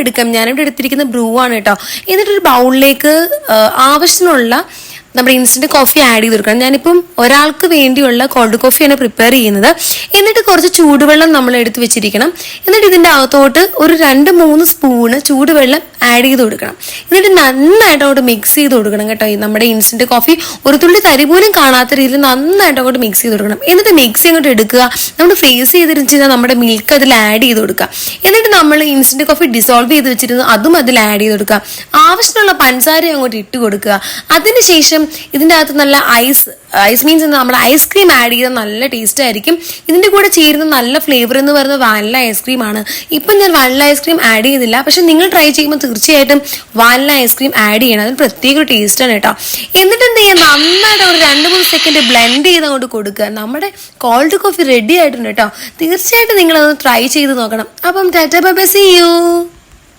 എടുക്കാം. ഞാനിവിടെ എടുത്തിരിക്കുന്ന ബ്രൂ ആണ് കേട്ടോ. എന്നിട്ടൊരു ബൗളിലേക്ക് ആവശ്യമുള്ള നമ്മുടെ ഇൻസ്റ്റന്റ് കോഫി ആഡ് ചെയ്ത് കൊടുക്കണം. ഞാനിപ്പം ഒരാൾക്ക് വേണ്ടിയുള്ള കോൾഡ് കോഫിയാണ് പ്രിപ്പയർ ചെയ്യുന്നത്. എന്നിട്ട് കുറച്ച് ചൂടുവെള്ളം നമ്മൾ എടുത്ത് വെച്ചിരിക്കണം. എന്നിട്ട് ഇതിൻ്റെ അകത്തോട്ട് ഒരു 2-3 സ്പൂണ് ചൂടുവെള്ളം ആഡ് ചെയ്ത് കൊടുക്കണം. എന്നിട്ട് നന്നായിട്ട് അങ്ങോട്ട് മിക്സ് ചെയ്ത് കൊടുക്കണം കേട്ടോ. നമ്മുടെ ഇൻസ്റ്റന്റ് കോഫി ഒരു തുള്ളി തരി പോലും കാണാത്ത രീതിയിൽ നന്നായിട്ട് അങ്ങോട്ട് മിക്സ് ചെയ്ത് കൊടുക്കണം. എന്നിട്ട് മിക്സി അങ്ങോട്ട് എടുക്കുക. നമ്മൾ ഫ്രീസ് ചെയ്തിട്ട് നമ്മുടെ മിൽക്ക് അതിൽ ആഡ് ചെയ്ത് കൊടുക്കുക. എന്നിട്ട് നമ്മൾ ഇൻസ്റ്റന്റ് കോഫി ഡിസോൾവ് ചെയ്ത് വെച്ചിരുന്നു അതും അതിൽ ആഡ് ചെയ്ത് കൊടുക്കുക. ആവശ്യമുള്ള പഞ്ചസാര അങ്ങോട്ട് ഇട്ട് കൊടുക്കുക. അതിനുശേഷം ഇതിൻ്റെ അകത്ത് നല്ല ഐസ് മീൻസ് നമ്മുടെ ഐസ്ക്രീം ആഡ് ചെയ്താൽ നല്ല ടേസ്റ്റ് ആയിരിക്കും. ഇതിൻ്റെ കൂടെ ചേരുന്ന നല്ല ഫ്ലേവർ എന്ന് പറയുന്നത് വാനില ഐസ്ക്രീം ആണ്. ഇപ്പം ഞാൻ വാനില ഐസ്ക്രീം ആഡ് ചെയ്തില്ല, പക്ഷെ നിങ്ങൾ ട്രൈ ചെയ്യുമ്പോൾ തീർച്ചയായിട്ടും വാനില ഐസ്ക്രീം ആഡ് ചെയ്യണം. അതിന് പ്രത്യേക ഒരു ടേസ്റ്റാണ് കേട്ടോ. എന്നിട്ട് എന്ത് ചെയ്യുക, നന്നായിട്ട് ഒരു 2-3 സെക്കൻഡ് ബ്ലെൻഡ് ചെയ്ത് അങ്ങോട്ട് കൊടുക്കുക. നമ്മുടെ കോൾഡ് കോഫി റെഡി ആയിട്ടുണ്ട് കേട്ടോ. തീർച്ചയായിട്ടും നിങ്ങളത് ട്രൈ ചെയ്ത് നോക്കണം. അപ്പം tata bye bye, see U.